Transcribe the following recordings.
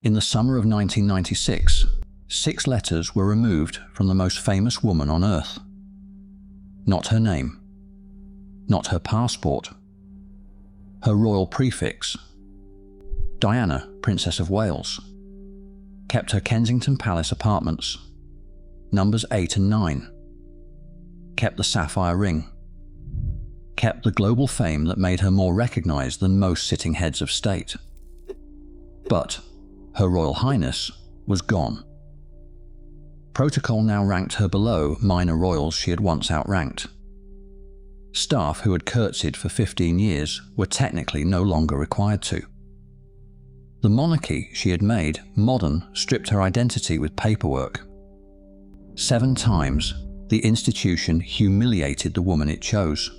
In the summer of 1996, 6 letters were removed from the most famous woman on earth. Not her name, not her passport, her royal prefix. Diana, Princess of Wales, kept her Kensington Palace apartments, numbers 8 and 9, kept the sapphire ring, kept the global fame that made her more recognised than most sitting heads of state. But Her Royal Highness was gone. Protocol now ranked her below minor royals she had once outranked. Staff who had curtsied for 15 years were technically no longer required to. The monarchy she had made modern stripped her identity with paperwork. 7 times, the institution humiliated the woman it chose.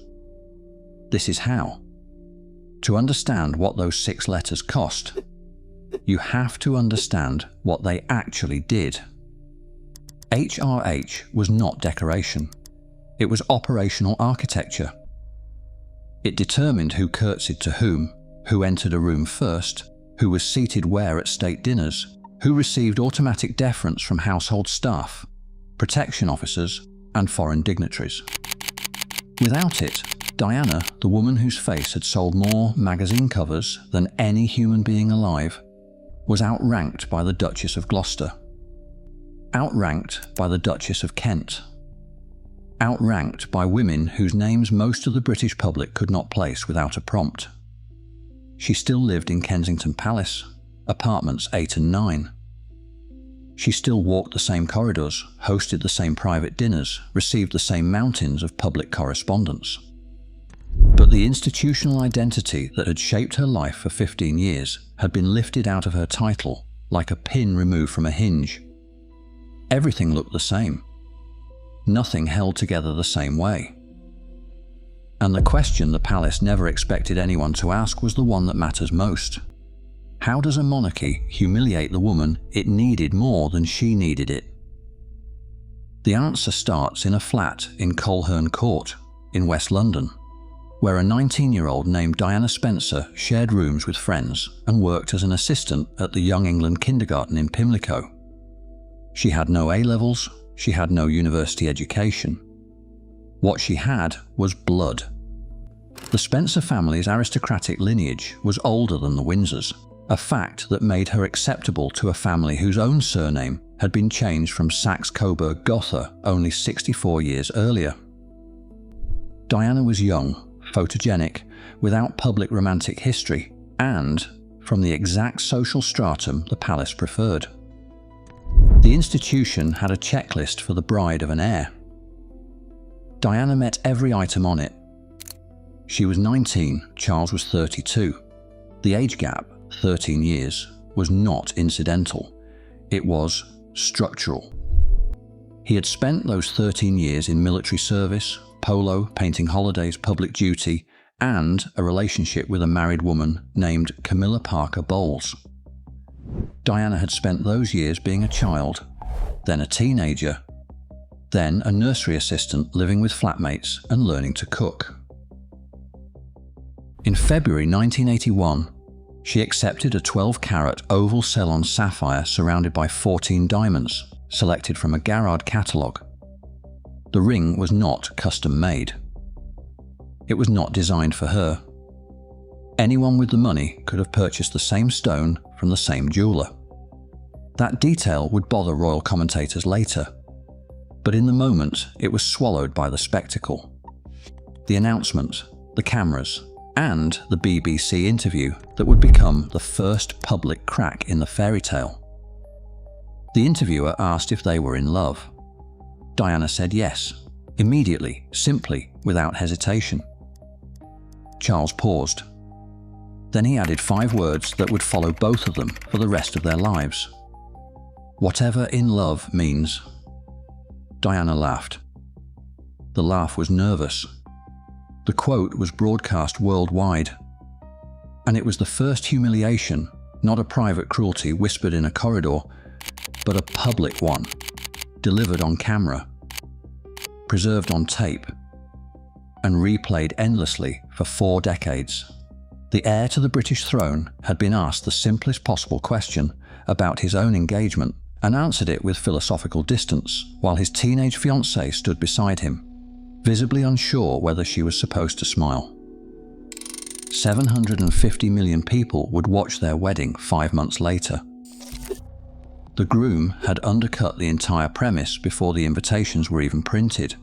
This is how. To understand what those 6 letters cost, you have to understand what they actually did. HRH was not decoration. It was operational architecture. It determined who curtsied to whom, who entered a room first, who was seated where at state dinners, who received automatic deference from household staff, protection officers, and foreign dignitaries. Without it, Diana, the woman whose face had sold more magazine covers than any human being alive, was outranked by the Duchess of Gloucester, outranked by the Duchess of Kent, outranked by women whose names most of the British public could not place without a prompt. She still lived in Kensington Palace, apartments 8 and 9. She still walked the same corridors, hosted the same private dinners, received the same mountains of public correspondence. But the institutional identity that had shaped her life for 15 years had been lifted out of her title like a pin removed from a hinge. Everything looked the same. Nothing held together the same way. And the question the palace never expected anyone to ask was the one that matters most. How does a monarchy humiliate the woman it needed more than she needed it? The answer starts in a flat in Coleherne Court in West London, where a 19-year-old named Diana Spencer shared rooms with friends and worked as an assistant at the Young England kindergarten in Pimlico. She had no A-levels, she had no university education. What she had was blood. The Spencer family's aristocratic lineage was older than the Windsors, a fact that made her acceptable to a family whose own surname had been changed from Saxe-Coburg-Gotha only 64 years earlier. Diana was young, photogenic, without public romantic history, and from the exact social stratum the palace preferred. The institution had a checklist for the bride of an heir. Diana met every item on it. She was 19, Charles was 32. The age gap, 13 years, was not incidental. It was structural. He had spent those 13 years in military service, polo, painting holidays, public duty, and a relationship with a married woman named Camilla Parker Bowles. Diana had spent those years being a child, then a teenager, then a nursery assistant living with flatmates and learning to cook. In February 1981, she accepted a 12-carat oval Ceylon sapphire surrounded by 14 diamonds, selected from a Garrard catalogue. The ring was not custom-made. It was not designed for her. Anyone with the money could have purchased the same stone from the same jeweller. That detail would bother royal commentators later, but in the moment it was swallowed by the spectacle. The announcement, the cameras, and the BBC interview that would become the first public crack in the fairy tale. The interviewer asked if they were in love. Diana said yes, immediately, simply, without hesitation. Charles paused. Then he added 5 words that would follow both of them for the rest of their lives. Whatever in love means. Diana laughed. The laugh was nervous. The quote was broadcast worldwide. And it was the first humiliation, not a private cruelty whispered in a corridor, but a public one, delivered on camera, preserved on tape, and replayed endlessly for 4 decades. The heir to the British throne had been asked the simplest possible question about his own engagement and answered it with philosophical distance while his teenage fiancée stood beside him, visibly unsure whether she was supposed to smile. 750 million people would watch their wedding 5 months later. The groom had undercut the entire premise before the invitations were even printed.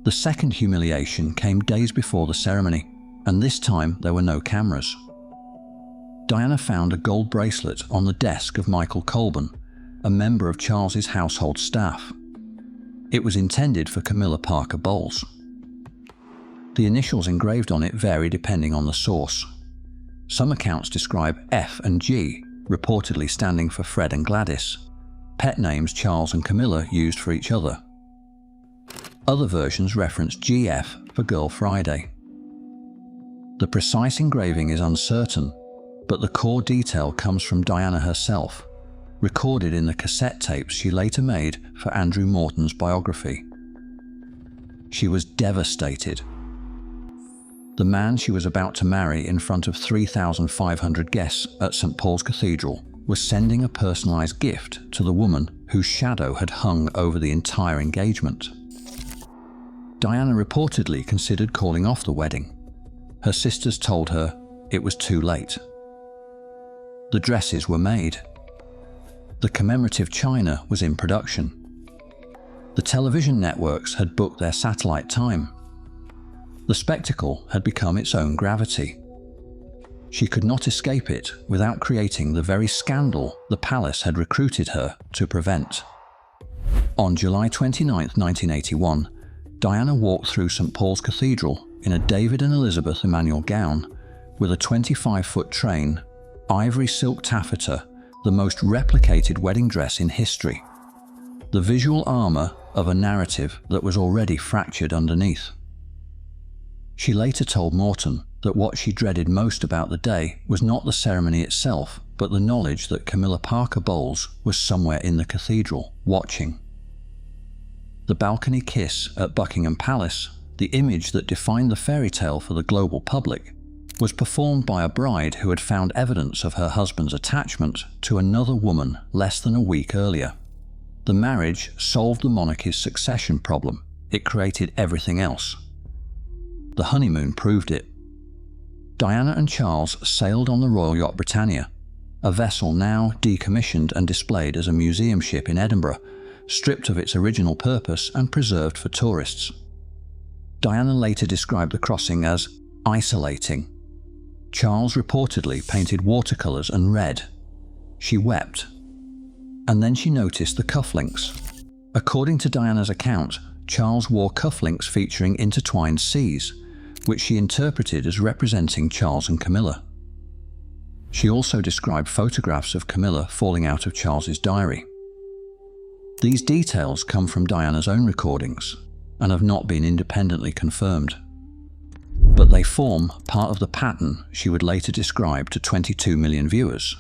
The second humiliation came days before the ceremony, and this time there were no cameras. Diana found a gold bracelet on the desk of Michael Colburn, a member of Charles's household staff. It was intended for Camilla Parker Bowles. The initials engraved on it vary depending on the source. Some accounts describe F and G, reportedly standing for Fred and Gladys, pet names Charles and Camilla used for each other. Other versions reference GF for Girl Friday. The precise engraving is uncertain, but the core detail comes from Diana herself, recorded in the cassette tapes she later made for Andrew Morton's biography. She was devastated. The man she was about to marry in front of 3,500 guests at St. Paul's Cathedral was sending a personalised gift to the woman whose shadow had hung over the entire engagement. Diana reportedly considered calling off the wedding. Her sisters told her it was too late. The dresses were made. The commemorative china was in production. The television networks had booked their satellite time. The spectacle had become its own gravity. She could not escape it without creating the very scandal the palace had recruited her to prevent. On July 29, 1981, Diana walked through St. Paul's Cathedral in a David and Elizabeth Emanuel gown with a 25-foot train, ivory silk taffeta, the most replicated wedding dress in history. The visual armour of a narrative that was already fractured underneath. She later told Morton that what she dreaded most about the day was not the ceremony itself, but the knowledge that Camilla Parker Bowles was somewhere in the cathedral, watching. The balcony kiss at Buckingham Palace, the image that defined the fairy tale for the global public, was performed by a bride who had found evidence of her husband's attachment to another woman less than a week earlier. The marriage solved the monarchy's succession problem. It created everything else. The honeymoon proved it. Diana and Charles sailed on the Royal Yacht Britannia, a vessel now decommissioned and displayed as a museum ship in Edinburgh, stripped of its original purpose and preserved for tourists. Diana later described the crossing as isolating. Charles reportedly painted watercolours and read. She wept. And then she noticed the cufflinks. According to Diana's account, Charles wore cufflinks featuring intertwined C's, which she interpreted as representing Charles and Camilla. She also described photographs of Camilla falling out of Charles's diary. These details come from Diana's own recordings and have not been independently confirmed. But they form part of the pattern she would later describe to 22 million viewers.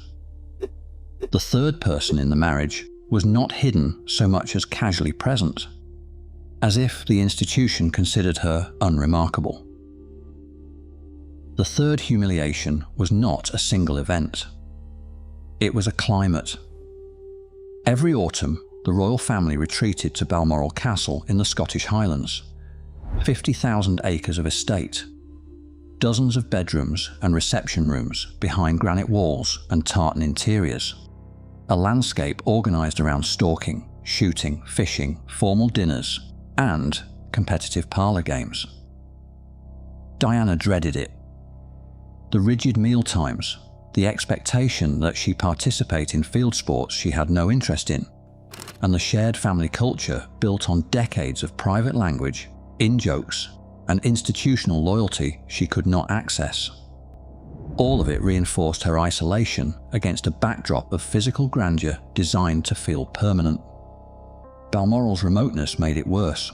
The third person in the marriage was not hidden so much as casually present, as if the institution considered her unremarkable. The third humiliation was not a single event. It was a climate. Every autumn, the royal family retreated to Balmoral Castle in the Scottish Highlands. 50,000 acres of estate, dozens of bedrooms and reception rooms behind granite walls and tartan interiors. A landscape organised around stalking, shooting, fishing, formal dinners, and competitive parlour games. Diana dreaded it. The rigid meal times, the expectation that she participate in field sports she had no interest in, and the shared family culture built on decades of private language, in-jokes, and institutional loyalty she could not access. All of it reinforced her isolation against a backdrop of physical grandeur designed to feel permanent. Balmoral's remoteness made it worse.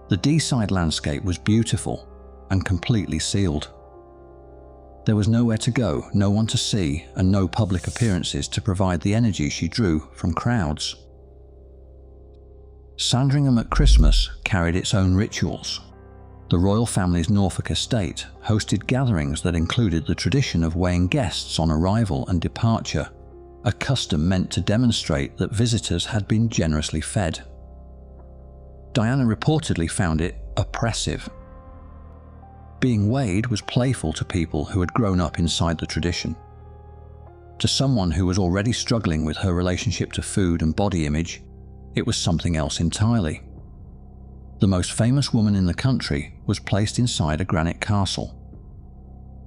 The Deeside landscape was beautiful and completely sealed. There was nowhere to go, no one to see, and no public appearances to provide the energy she drew from crowds. Sandringham at Christmas carried its own rituals. The royal family's Norfolk estate hosted gatherings that included the tradition of weighing guests on arrival and departure, a custom meant to demonstrate that visitors had been generously fed. Diana reportedly found it oppressive. Being weighed was playful to people who had grown up inside the tradition. To someone who was already struggling with her relationship to food and body image, it was something else entirely. The most famous woman in the country was placed inside a granite castle,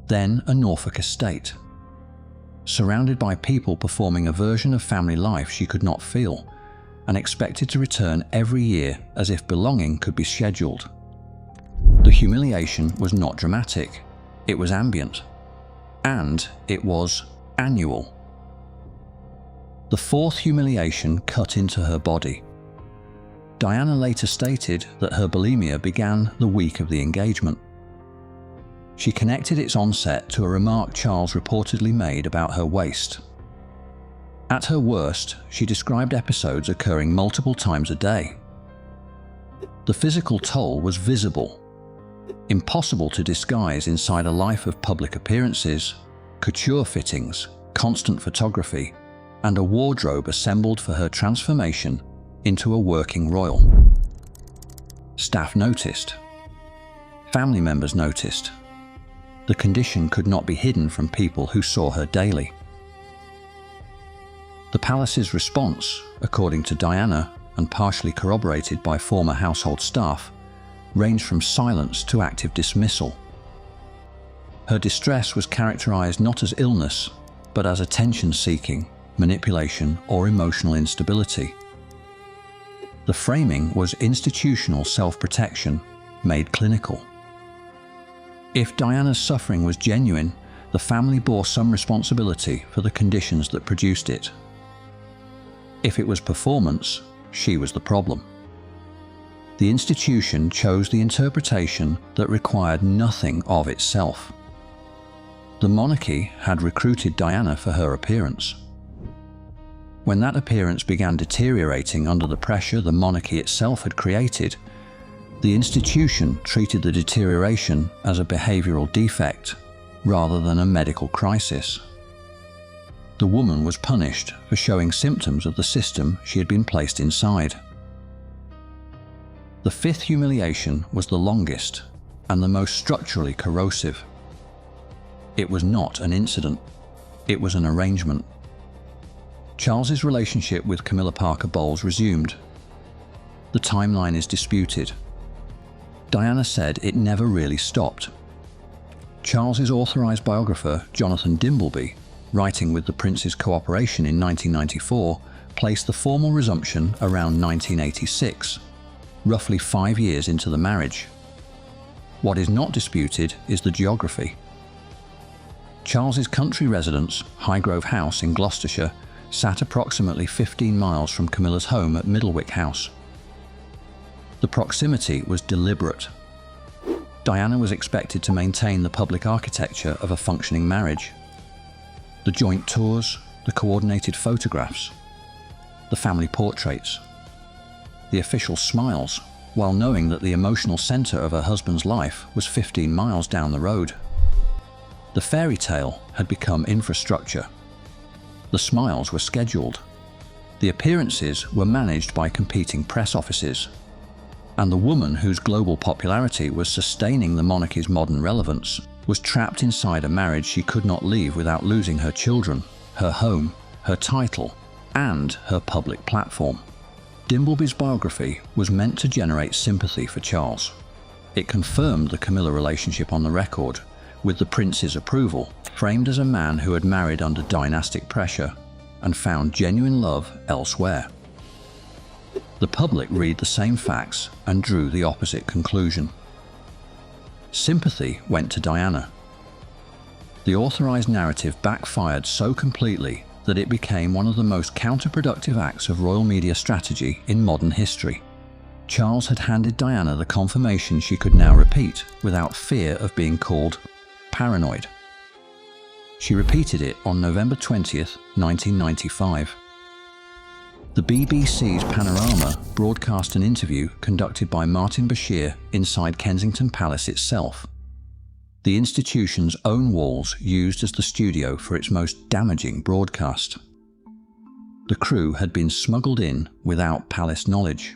then a Norfolk estate, surrounded by people performing a version of family life she could not feel, and expected to return every year as if belonging could be scheduled. The humiliation was not dramatic, it was ambient, and it was annual. The fourth humiliation cut into her body. Diana later stated that her bulimia began the week of the engagement. She connected its onset to a remark Charles reportedly made about her waist. At her worst, she described episodes occurring multiple times a day. The physical toll was visible, impossible to disguise inside a life of public appearances, couture fittings, constant photography, and a wardrobe assembled for her transformation into a working royal. Staff noticed. Family members noticed. The condition could not be hidden from people who saw her daily. The palace's response, according to Diana, and partially corroborated by former household staff, ranged from silence to active dismissal. Her distress was characterized not as illness, but as attention-seeking, manipulation, or emotional instability. The framing was institutional self-protection made clinical. If Diana's suffering was genuine, the family bore some responsibility for the conditions that produced it. If it was performance, she was the problem. The institution chose the interpretation that required nothing of itself. The monarchy had recruited Diana for her appearance. When that appearance began deteriorating under the pressure the monarchy itself had created, the institution treated the deterioration as a behavioral defect rather than a medical crisis. The woman was punished for showing symptoms of the system she had been placed inside. The fifth humiliation was the longest and the most structurally corrosive. It was not an incident, it was an arrangement. Charles's relationship with Camilla Parker Bowles resumed. The timeline is disputed. Diana said it never really stopped. Charles's authorized biographer, Jonathan Dimbleby, writing with the Prince's cooperation in 1994, placed the formal resumption around 1986, roughly 5 years into the marriage. What is not disputed is the geography. Charles's country residence, Highgrove House in Gloucestershire, sat approximately 15 miles from Camilla's home at Middlewick House. The proximity was deliberate. Diana was expected to maintain the public architecture of a functioning marriage. The joint tours, the coordinated photographs, the family portraits, the official smiles, while knowing that the emotional centre of her husband's life was 15 miles down the road. The fairy tale had become infrastructure. The smiles were scheduled. The appearances were managed by competing press offices. And the woman whose global popularity was sustaining the monarchy's modern relevance was trapped inside a marriage she could not leave without losing her children, her home, her title, and her public platform. Dimbleby's biography was meant to generate sympathy for Charles. It confirmed the Camilla relationship on the record, with the Prince's approval, framed as a man who had married under dynastic pressure and found genuine love elsewhere. The public read the same facts and drew the opposite conclusion. Sympathy went to Diana. The authorized narrative backfired so completely that it became one of the most counterproductive acts of royal media strategy in modern history. Charles had handed Diana the confirmation she could now repeat without fear of being called paranoid. She repeated it on November 20th, 1995. The BBC's Panorama broadcast an interview conducted by Martin Bashir inside Kensington Palace itself, the institution's own walls used as the studio for its most damaging broadcast. The crew had been smuggled in without palace knowledge.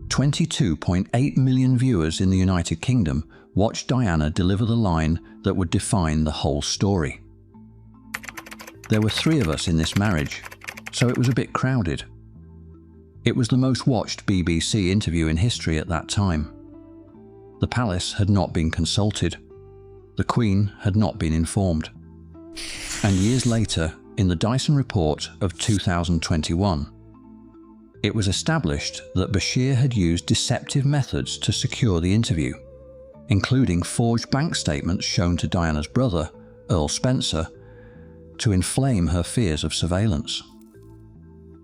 22.8 million viewers in the United Kingdom watched Diana deliver the line that would define the whole story. There were 3 of us in this marriage, so it was a bit crowded. It was the most watched BBC interview in history at that time. The palace had not been consulted. The Queen had not been informed. And years later, in the Dyson Report of 2021, it was established that Bashir had used deceptive methods to secure the interview, including forged bank statements shown to Diana's brother, Earl Spencer, to inflame her fears of surveillance.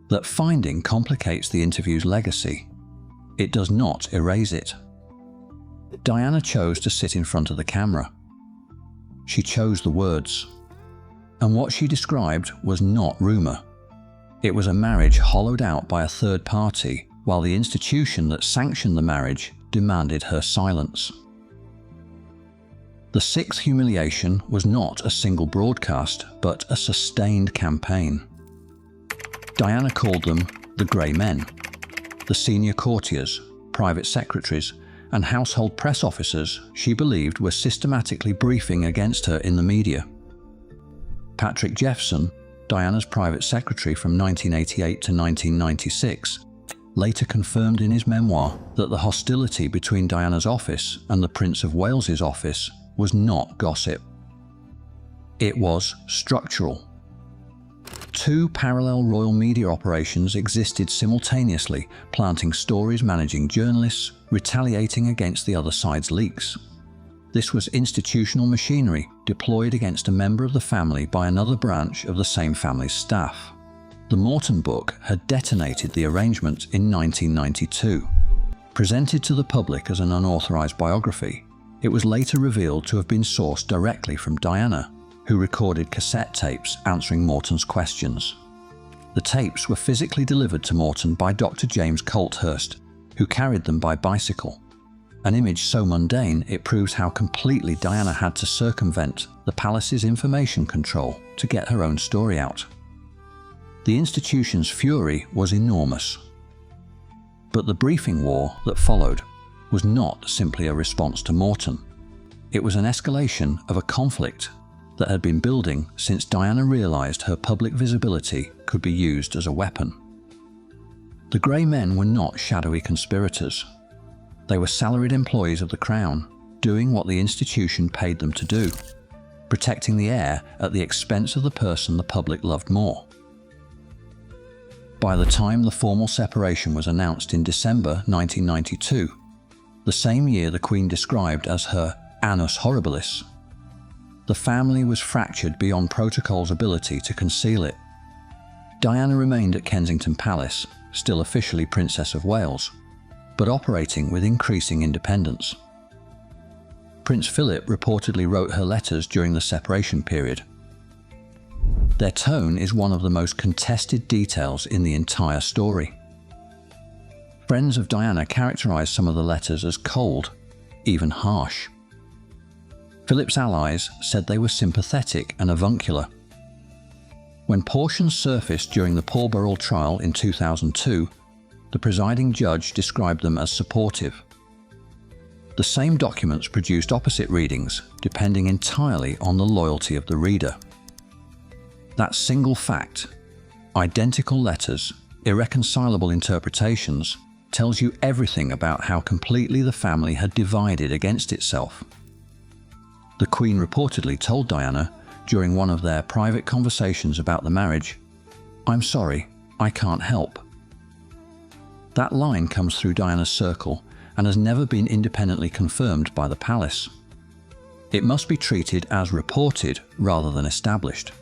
That finding complicates the interview's legacy. It does not erase it. Diana chose to sit in front of the camera. She chose the words. And what she described was not rumour. It was a marriage hollowed out by a third party, while the institution that sanctioned the marriage demanded her silence. The 6th humiliation was not a single broadcast, but a sustained campaign. Diana called them the Grey Men, the senior courtiers, private secretaries, and household press officers she believed were systematically briefing against her in the media. Patrick Jeffson, Diana's private secretary from 1988 to 1996, later confirmed in his memoir that the hostility between Diana's office and the Prince of Wales's office was not gossip. It was structural. 2 parallel royal media operations existed simultaneously, planting stories, managing journalists, retaliating against the other side's leaks. This was institutional machinery deployed against a member of the family by another branch of the same family's staff. The Morton book had detonated the arrangement in 1992. Presented to the public as an unauthorized biography, it was later revealed to have been sourced directly from Diana, who recorded cassette tapes answering Morton's questions. The tapes were physically delivered to Morton by Dr. James Colthurst, who carried them by bicycle. An image so mundane it proves how completely Diana had to circumvent the palace's information control to get her own story out. The institution's fury was enormous. But the briefing war that followed was not simply a response to Morton. It was an escalation of a conflict that had been building since Diana realised her public visibility could be used as a weapon. The Grey Men were not shadowy conspirators. They were salaried employees of the Crown, doing what the institution paid them to do, protecting the heir at the expense of the person the public loved more. By the time the formal separation was announced in December 1992, the same year the Queen described as her annus horribilis, the family was fractured beyond protocol's ability to conceal it. Diana remained at Kensington Palace, still officially Princess of Wales, but operating with increasing independence. Prince Philip reportedly wrote her letters during the separation period. Their tone is one of the most contested details in the entire story. Friends of Diana characterized some of the letters as cold, even harsh. Philip's allies said they were sympathetic and avuncular. When portions surfaced during the Balmoral trial in 2002, the presiding judge described them as supportive. The same documents produced opposite readings, depending entirely on the loyalty of the reader. That single fact, identical letters, irreconcilable interpretations, tells you everything about how completely the family had divided against itself. The Queen reportedly told Diana, during one of their private conversations about the marriage, "I'm sorry, I can't help." That line comes through Diana's circle and has never been independently confirmed by the palace. It must be treated as reported rather than established.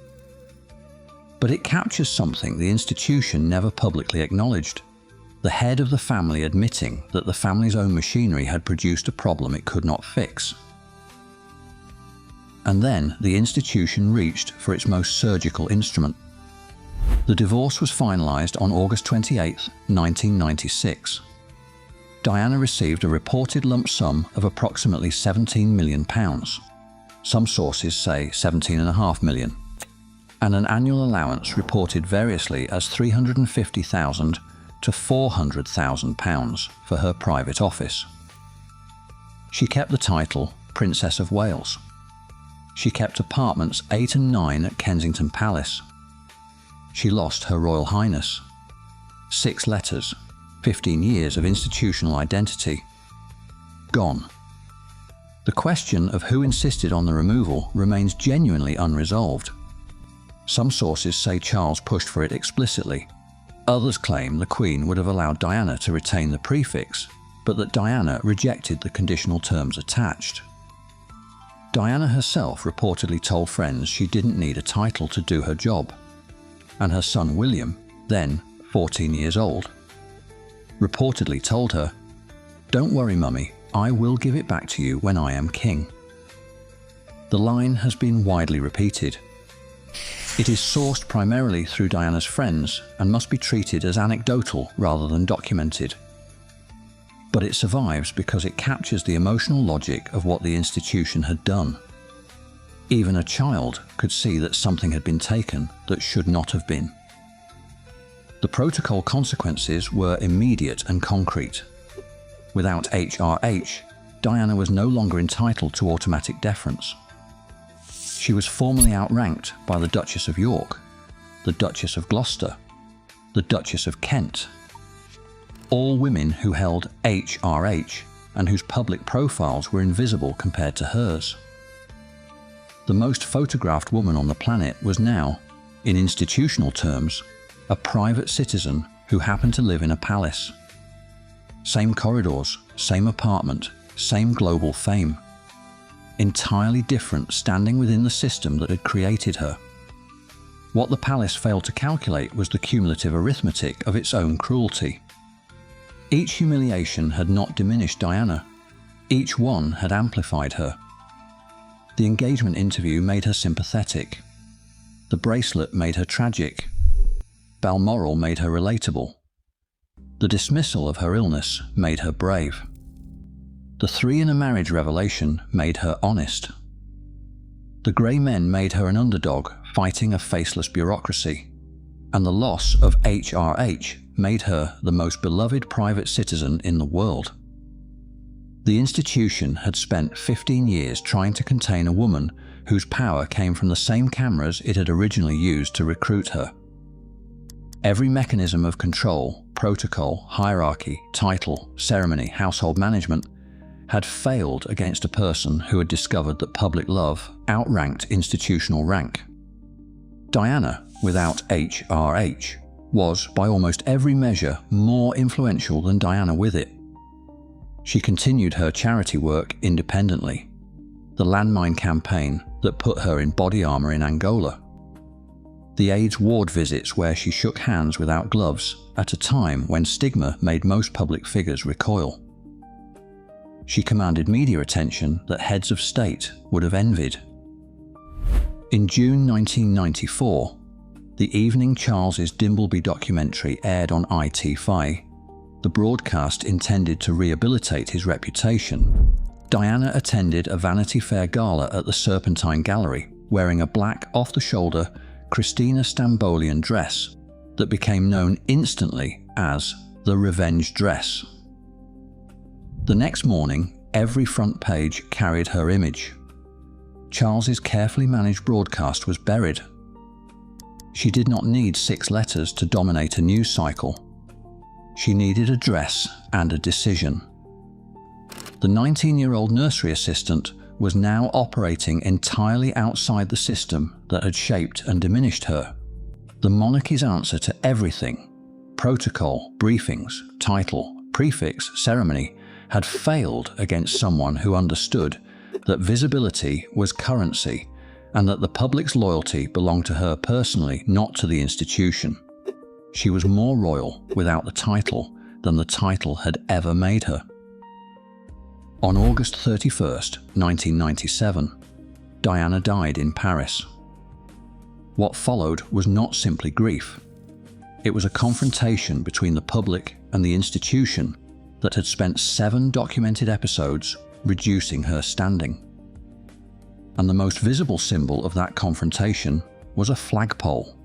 But it captures something the institution never publicly acknowledged: the head of the family admitting that the family's own machinery had produced a problem it could not fix. And then the institution reached for its most surgical instrument. The divorce was finalised on August 28, 1996. Diana received a reported lump sum of approximately £17 million. Some sources say £17.5 million. And an annual allowance reported variously as £350,000 to £400,000 for her private office. She kept the title Princess of Wales. She kept apartments 8 and 9 at Kensington Palace. She lost Her Royal Highness. 6 letters, 15 years of institutional identity. Gone. The question of who insisted on the removal remains genuinely unresolved. Some sources say Charles pushed for it explicitly. Others claim the Queen would have allowed Diana to retain the prefix, but that Diana rejected the conditional terms attached. Diana herself reportedly told friends she didn't need a title to do her job, and her son William, then 14 years old, reportedly told her, "Don't worry, Mummy, I will give it back to you when I am king." The line has been widely repeated. It is sourced primarily through Diana's friends and must be treated as anecdotal rather than documented. But it survives because it captures the emotional logic of what the institution had done. Even a child could see that something had been taken that should not have been. The protocol consequences were immediate and concrete. Without HRH, Diana was no longer entitled to automatic deference. She was formally outranked by the Duchess of York, the Duchess of Gloucester, the Duchess of Kent. All women who held HRH and whose public profiles were invisible compared to hers. The most photographed woman on the planet was now, in institutional terms, a private citizen who happened to live in a palace. Same corridors, same apartment, same global fame. Entirely different standing within the system that had created her. What the palace failed to calculate was the cumulative arithmetic of its own cruelty. Each humiliation had not diminished Diana. Each one had amplified her. The engagement interview made her sympathetic. The bracelet made her tragic. Balmoral made her relatable. The dismissal of her illness made her brave. The 3 in a marriage revelation made her honest. The grey men made her an underdog fighting a faceless bureaucracy. And the loss of HRH made her the most beloved private citizen in the world. The institution had spent 15 years trying to contain a woman whose power came from the same cameras it had originally used to recruit her. Every mechanism of control, protocol, hierarchy, title, ceremony, household management had failed against a person who had discovered that public love outranked institutional rank. Diana, without HRH, was, by almost every measure, more influential than Diana with it. She continued her charity work independently. The landmine campaign that put her in body armour in Angola. The AIDS ward visits where she shook hands without gloves at a time when stigma made most public figures recoil. She commanded media attention that heads of state would have envied. In June 1994, the evening Charles's Dimbleby documentary aired on ITV, the broadcast intended to rehabilitate his reputation. Diana attended a Vanity Fair gala at the Serpentine Gallery, wearing a black off-the-shoulder Christina Stambolian dress that became known instantly as the revenge dress. The next morning, every front page carried her image. Charles's carefully managed broadcast was buried. She did not need 6 letters to dominate a news cycle. She needed a dress and a decision. The 19-year-old nursery assistant was now operating entirely outside the system that had shaped and diminished her. The monarchy's answer to everything, protocol, briefings, title, prefix, ceremony, had failed against someone who understood that visibility was currency and that the public's loyalty belonged to her personally, not to the institution. She was more royal without the title than the title had ever made her. On August 31st, 1997, Diana died in Paris. What followed was not simply grief, It was a confrontation between the public and the institution that had spent 7 documented episodes reducing her standing. And the most visible symbol of that confrontation was a flagpole.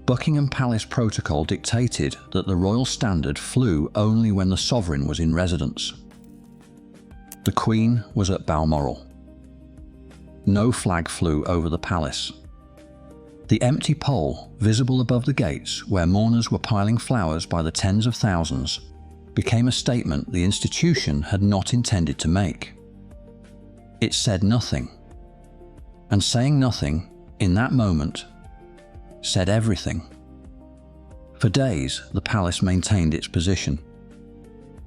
Buckingham Palace protocol dictated that the royal standard flew only when the sovereign was in residence. The Queen was at Balmoral. No flag flew over the palace. The empty pole, visible above the gates where mourners were piling flowers by the tens of thousands, became a statement the institution had not intended to make. It said nothing. And saying nothing, in that moment, said everything. For days, the palace maintained its position.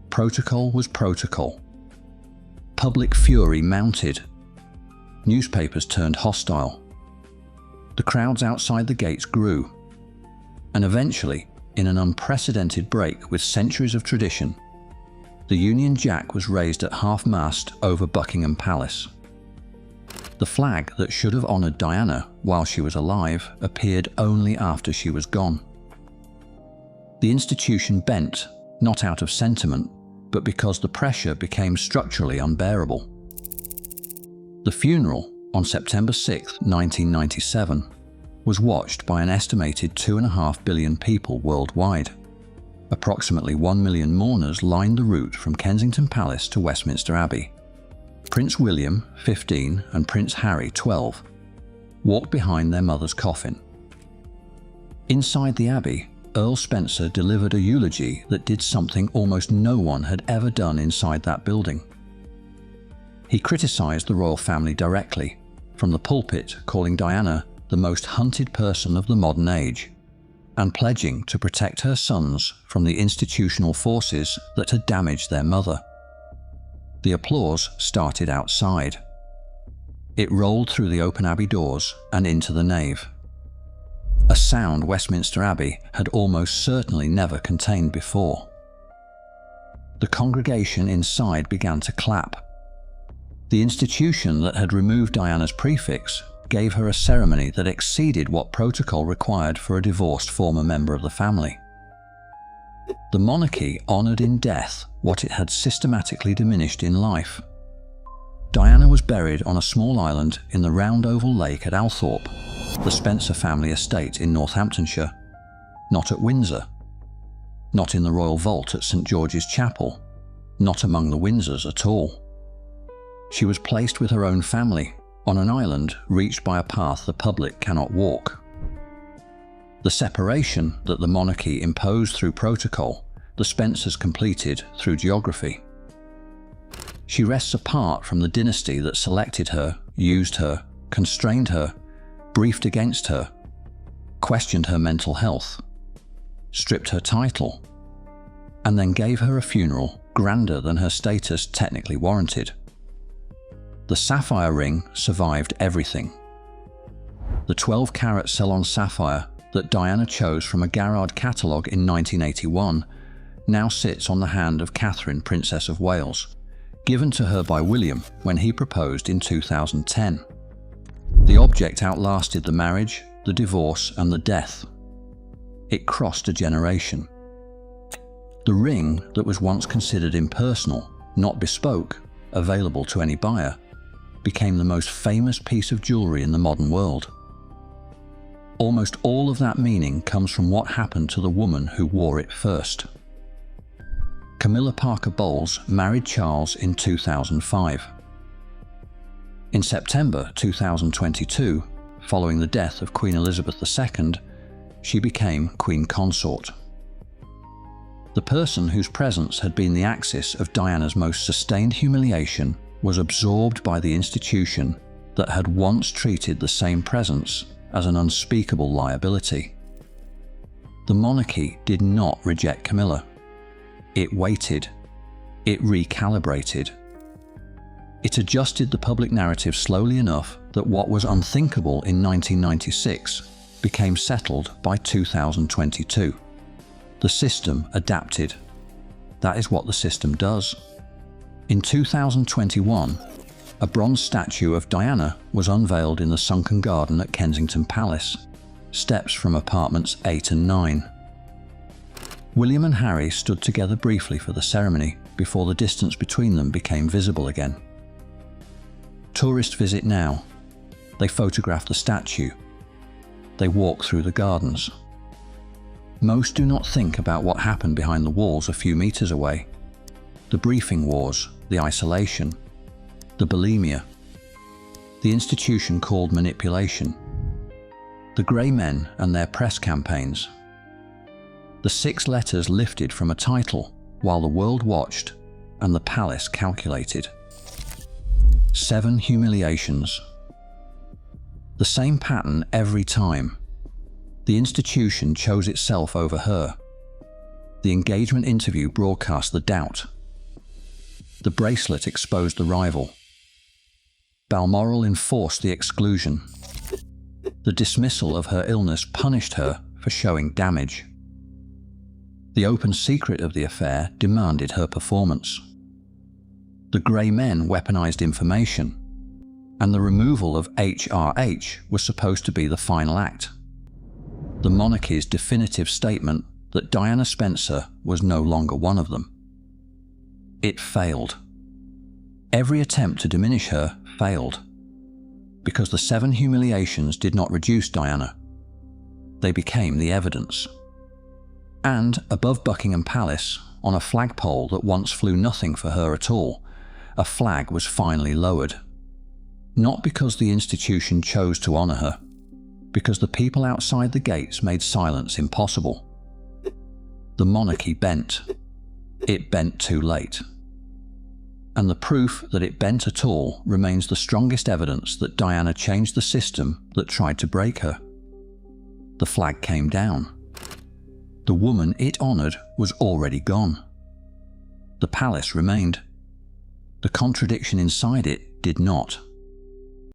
Protocol was protocol. Public fury mounted. Newspapers turned hostile. The crowds outside the gates grew. And eventually, in an unprecedented break with centuries of tradition, the Union Jack was raised at half-mast over Buckingham Palace. The flag that should have honoured Diana while she was alive appeared only after she was gone. The institution bent, not out of sentiment, but because the pressure became structurally unbearable. The funeral, on September 6, 1997, was watched by an estimated 2.5 billion people worldwide. Approximately 1 million mourners lined the route from Kensington Palace to Westminster Abbey. Prince William, 15, and Prince Harry, 12, walked behind their mother's coffin. Inside the Abbey, Earl Spencer delivered a eulogy that did something almost no one had ever done inside that building. He criticised the royal family directly, from the pulpit calling Diana the most hunted person of the modern age, and pledging to protect her sons from the institutional forces that had damaged their mother. The applause started outside. It rolled through the open Abbey doors and into the nave. A sound Westminster Abbey had almost certainly never contained before. The congregation inside began to clap. The institution that had removed Diana's prefix gave her a ceremony that exceeded what protocol required for a divorced former member of the family. The monarchy honoured in death what it had systematically diminished in life. Diana was buried on a small island in the round oval lake at Althorpe, the Spencer family estate in Northamptonshire, not at Windsor, not in the royal vault at St George's Chapel, not among the Windsors at all. She was placed with her own family on an island reached by a path the public cannot walk. The separation that the monarchy imposed through protocol, the Spencers completed through geography. She rests apart from the dynasty that selected her, used her, constrained her, briefed against her, questioned her mental health, stripped her title, and then gave her a funeral grander than her status technically warranted. The sapphire ring survived everything. The 12-carat Ceylon sapphire that Diana chose from a Garrard catalogue in 1981 now sits on the hand of Catherine, Princess of Wales, given to her by William when he proposed in 2010. The object outlasted the marriage, the divorce, and the death. It crossed a generation. The ring that was once considered impersonal, not bespoke, available to any buyer, became the most famous piece of jewellery in the modern world. Almost all of that meaning comes from what happened to the woman who wore it first. Camilla Parker Bowles married Charles in 2005. In September 2022, following the death of Queen Elizabeth II, she became Queen Consort. The person whose presence had been the axis of Diana's most sustained humiliation was absorbed by the institution that had once treated the same presence as an unspeakable liability. The monarchy did not reject Camilla. It waited. It recalibrated. It adjusted the public narrative slowly enough that what was unthinkable in 1996 became settled by 2022. The system adapted. That is what the system does. In 2021, a bronze statue of Diana was unveiled in the sunken garden at Kensington Palace, steps from apartments 8 and 9. William and Harry stood together briefly for the ceremony before the distance between them became visible again. Tourists visit now. They photograph the statue. They walk through the gardens. Most do not think about what happened behind the walls a few meters away. The briefing wars, the isolation, the bulimia, the institution called manipulation, the grey men and their press campaigns, the 6 letters lifted from a title while the world watched and the palace calculated. 7 humiliations. The same pattern every time. The institution chose itself over her. The engagement interview broadcast the doubt. The bracelet exposed the rival. Balmoral enforced the exclusion. The dismissal of her illness punished her for showing damage. The open secret of the affair demanded her performance. The grey men weaponized information, and the removal of HRH was supposed to be the final act. The monarchy's definitive statement that Diana Spencer was no longer one of them. It failed. Every attempt to diminish her failed, because the 7 humiliations did not reduce Diana. They became the evidence. And above Buckingham Palace, on a flagpole that once flew nothing for her at all, a flag was finally lowered. Not because the institution chose to honour her, because the people outside the gates made silence impossible. The monarchy bent. It bent too late. And the proof that it bent at all remains the strongest evidence that Diana changed the system that tried to break her. The flag came down. The woman it honoured was already gone. The palace remained. The contradiction inside it did not.